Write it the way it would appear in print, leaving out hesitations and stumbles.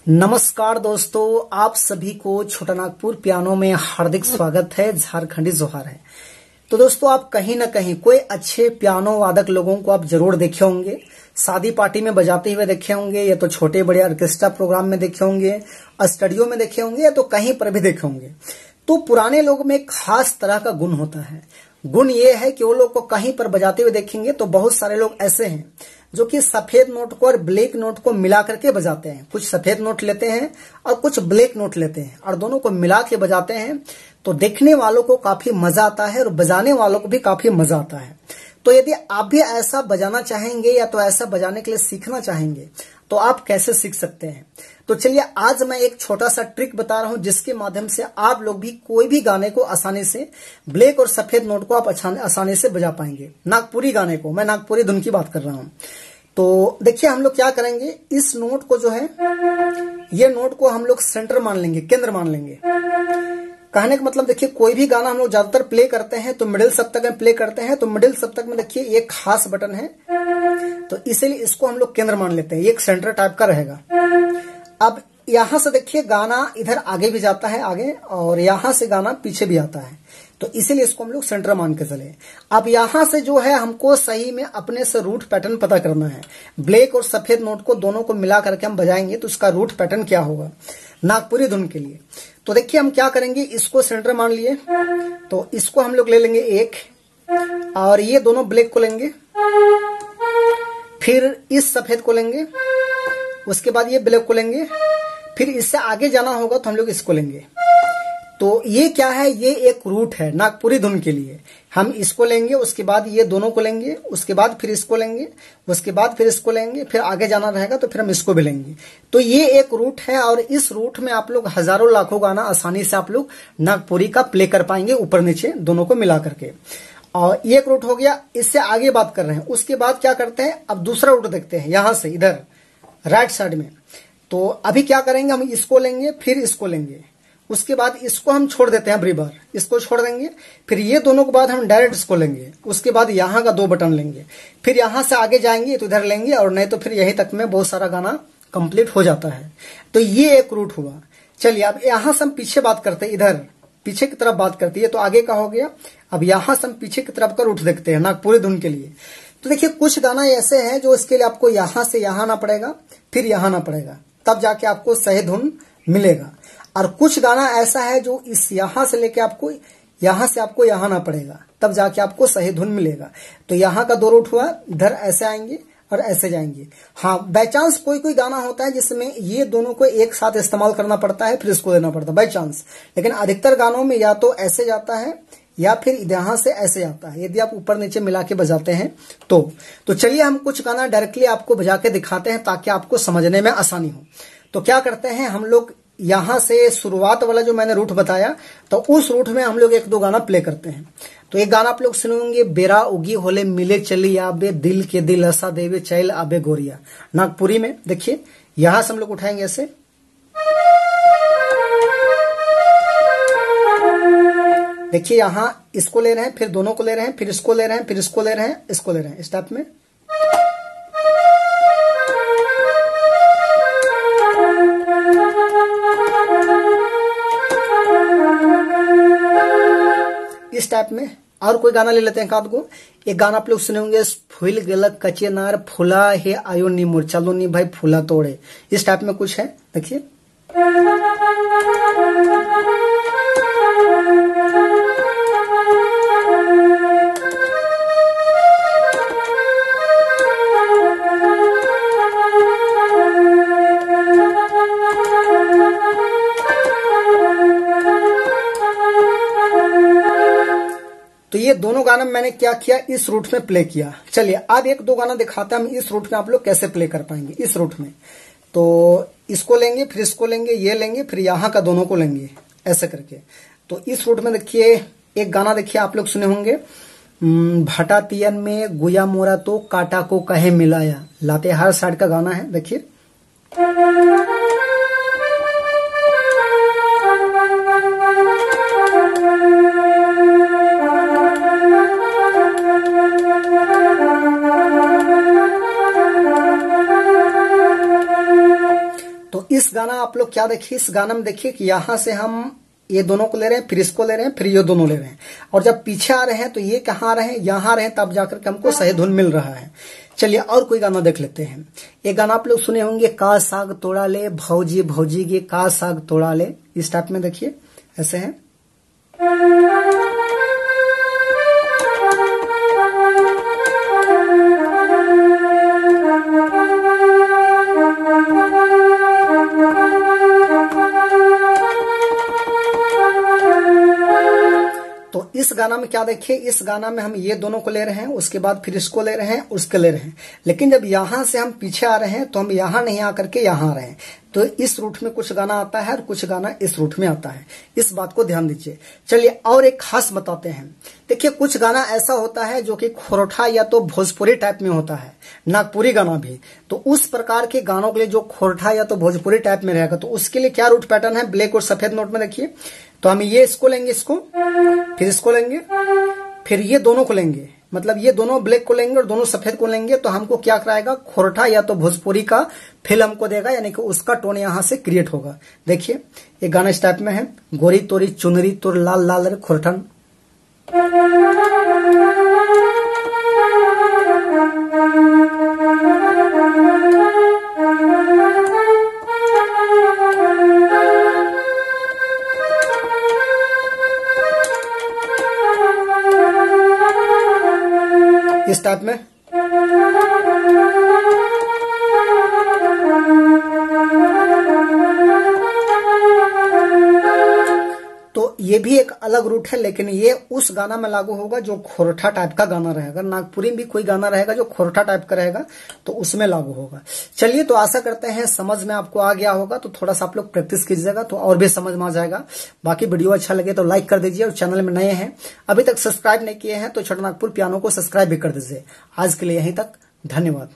नमस्कार दोस्तों, आप सभी को छोटा नागपुर पियानो में हार्दिक स्वागत है। झारखंडी जोहार है। तो दोस्तों, आप कहीं ना कहीं कोई अच्छे पियानो वादक लोगों को आप जरूर देखे होंगे। शादी पार्टी में बजाते हुए देखे होंगे, या तो छोटे बड़े ऑर्केस्ट्रा प्रोग्राम में देखे होंगे, स्टूडियो में देखे होंगे, या तो कहीं पर भी देखे होंगे। तो पुराने लोग में एक खास तरह का गुण होता है। गुण ये है कि वो लोग को कहीं पर बजाते हुए देखेंगे तो बहुत सारे लोग ऐसे हैं जो कि सफेद नोट को और ब्लैक नोट को मिला करके बजाते हैं। कुछ सफेद नोट लेते हैं और कुछ ब्लैक नोट लेते हैं और दोनों को मिला के बजाते हैं। तो देखने वालों को काफी मजा आता है और बजाने वालों को भी काफी मजा आता है। तो यदि आप भी ऐसा बजाना चाहेंगे या तो ऐसा बजाने के लिए सीखना चाहेंगे तो आप कैसे सीख सकते हैं। तो चलिए, आज मैं एक छोटा सा ट्रिक बता रहा हूं जिसके माध्यम से आप लोग भी कोई भी गाने को आसानी से ब्लैक और सफेद नोट को आप आसानी से बजा पाएंगे। नागपुरी गाने को, मैं नागपुरी धुन की बात कर रहा हूं। तो देखिए, हम लोग क्या करेंगे, इस नोट को जो है, ये नोट को हम लोग सेंटर मान लेंगे, केंद्र मान लेंगे। कहने का मतलब देखिए, कोई भी गाना हम लोग ज्यादातर प्ले करते हैं तो मिडिल सप्तक में प्ले करते हैं। तो मिडिल सप्तक में देखिए एक खास बटन है, तो इसीलिए इसको हम लोग केंद्र मान लेते हैं। ये एक सेंटर टाइप का रहेगा। अब यहां से देखिए गाना इधर आगे भी जाता है आगे, और यहां से गाना पीछे भी आता है, तो इसीलिए इसको हम लोग सेंटर मान के चले। अब यहां से जो है हमको सही में अपने से रूट पैटर्न पता करना है। ब्लैक और सफेद नोट को दोनों को मिला करके हम बजाएंगे तो उसका रूट पैटर्न क्या होगा नागपुरी धुन के लिए। तो देखिए, हम क्या करेंगे, इसको सेंटर मान लिए तो इसको हम लोग ले लेंगे एक, और ये दोनों ब्लैक को लेंगे, फिर इस सफेद को लेंगे, उसके बाद ये ब्लैक को लेंगे, फिर इससे आगे जाना होगा तो हम लोग इसको लेंगे। तो ये क्या है, ये एक रूट है नागपुरी धुन के लिए। हम इसको लेंगे, उसके बाद ये दोनों को लेंगे, उसके बाद फिर इसको लेंगे, उसके बाद फिर इसको लेंगे, फिर आगे जाना रहेगा तो फिर हम इसको भी लेंगे। तो ये एक रूट है, और इस रूट में आप लोग हजारों लाखों गाना आसानी से आप लोग नागपुरी का प्ले कर पाएंगे, ऊपर नीचे दोनों को मिला करके। और ये एक रूट हो गया। इससे आगे बात कर रहे हैं, उसके बाद क्या करते हैं, अब दूसरा रूट देखते हैं, यहां से इधर राइट साइड में। तो अभी क्या करेंगे, हम इसको लेंगे, फिर इसको लेंगे, उसके बाद इसको हम छोड़ देते हैं, बार इसको छोड़ देंगे, फिर ये दोनों के बाद हम डायरेक्ट इसको लेंगे, उसके बाद यहाँ का दो बटन लेंगे, फिर यहां से आगे जाएंगे तो इधर लेंगे, और नहीं तो फिर यही तक में बहुत सारा गाना कंप्लीट हो जाता है। तो ये एक रूट हुआ। चलिए, अब यहां से हम पीछे बात करते हैं, इधर पीछे की तरफ बात करती है, तो आगे का हो गया। अब यहां से हम पीछे की तरफ का रूट देखते हैं नागपुरी धुन के लिए। तो देखिए, कुछ गाना ऐसे हैं जो इसके लिए आपको यहां से यहां आना पड़ेगा, फिर यहां आना पड़ेगा, तब जाके आपको सही धुन मिलेगा। और कुछ गाना ऐसा है जो इस यहां से लेके आपको यहां से आपको यहां आना पड़ेगा, तब जाके आपको सही धुन मिलेगा। तो यहां का दो रूट हुआ, इधर ऐसे आएंगे और ऐसे जाएंगे। हाँ, बाय चांस कोई कोई गाना होता है जिसमें ये दोनों को एक साथ इस्तेमाल करना पड़ता है, फिर इसको देना पड़ता है बाय चांस। लेकिन अधिकतर गानों में या तो ऐसे जाता है या फिर यहां से ऐसे आता है, यदि आप ऊपर नीचे मिला के बजाते हैं तो चलिए, हम कुछ गाना डायरेक्टली आपको बजा के दिखाते हैं ताकि आपको समझने में आसानी हो। तो क्या करते हैं, हम लोग यहां से शुरुआत वाला जो मैंने रूट बताया, तो उस रूट में हम लोग एक दो गाना प्ले करते हैं। तो एक गाना आप लोग सुनेंगे, बेरा उगी होले मिले चली आबे, दिल के दिल हसा देवे चैल आबे गोरिया, नागपुरी में। देखिए, यहां से हम लोग उठाएंगे ऐसे, देखिए यहां इसको ले रहे हैं, फिर दोनों को ले रहे हैं, फिर इसको ले रहे हैं, फिर इसको ले रहे हैं, इसको ले रहे हैं, इस टाइप में। इस टाइप में। और कोई गाना ले लेते हैं काद को। एक गाना आप लोग सुने होंगे, फूल गलक कच्चे नार फूला हे आयो नी मोर, चलो नी भाई फूला तोड़े, इस टाइप में कुछ है। देखिए, तो ये दोनों गाना मैंने क्या किया, इस रूट में प्ले किया। चलिए, अब एक दो गाना दिखाते हैं हम इस रूट में आप लोग कैसे प्ले कर पाएंगे इस रूट में। तो इसको लेंगे, फिर इसको लेंगे, ये लेंगे, फिर यहाँ का दोनों को लेंगे, ऐसे करके। तो इस रूट में देखिए, एक गाना देखिए आप लोग सुने होंगे, भाटा तियन में गुया मोरा तो काटा को कहे मिलाया, लातेहार साइड का गाना है। देखिए, इस इस गाना आप लोग क्या देखिए, इस गाना में देखिए कि यहाँ से हम ये दोनों को ले रहे हैं, फिर इसको ले रहे हैं, फिर ये दोनों ले रहे हैं, और जब पीछे आ रहे हैं तो ये कहाँ आ रहे हैं, यहाँ आ रहे हैं, तब जाकर के हमको सही धुन मिल रहा है। चलिए और कोई गाना देख लेते हैं। ये गाना आप लोग सुने होंगे, का साग तोड़ा ले भौजी भौजी गे का साग तोड़ा ले, इस टाइप में देखिए ऐसे है। तो इस गाना में क्या देखिए, इस गाना में हम ये दोनों को ले रहे हैं, उसके बाद फिर इसको ले रहे हैं, उसके ले रहे हैं, लेकिन जब यहां से हम पीछे आ रहे हैं तो हम यहां नहीं आकर के यहां आ रहे हैं। तो इस रूट में कुछ गाना आता है और कुछ गाना इस रूट में आता है, इस बात को ध्यान दीजिए। चलिए और एक खास बताते हैं। देखिए कुछ गाना ऐसा होता है जो कि खोरठा या तो भोजपुरी टाइप में होता है, नागपुरी गाना भी। तो उस प्रकार के गानों के लिए जो खोरठा या तो भोजपुरी टाइप में रहेगा, तो उसके लिए क्या रूट पैटर्न है, ब्लैक और सफेद नोट में देखिए। तो हम ये इसको लेंगे, इसको फिर इसको लेंगे, फिर ये दोनों को लेंगे, मतलब ये दोनों ब्लैक को लेंगे और दोनों सफेद को लेंगे, तो हमको क्या कराएगा, खोरठा या तो भोजपुरी का फील हमको देगा, यानी कि उसका टोन यहां से क्रिएट होगा। देखिए ये गाना इस टाइप में है, गोरी तोरी चुनरी तोर लाल लाल रे खोरठन। इस टाइप में। तो ये भी एक अलग रूट है, लेकिन ये उस गाना में लागू होगा जो खोरठा टाइप का गाना रहेगा। नागपुरी में भी कोई गाना रहेगा जो खोरठा टाइप का रहेगा, तो उसमें लागू होगा। चलिए तो आशा करते हैं समझ में आपको आ गया होगा, तो थोड़ा सा आप लोग प्रैक्टिस कीजिएगा तो और भी समझ में आ जाएगा। बाकी वीडियो अच्छा लगे तो लाइक कर दीजिए, और चैनल में नए हैं अभी तक सब्सक्राइब नहीं किए हैं तो छोटा नागपुर पियानो को सब्सक्राइब भी कर दीजिए। आज के लिए यहीं तक, धन्यवाद।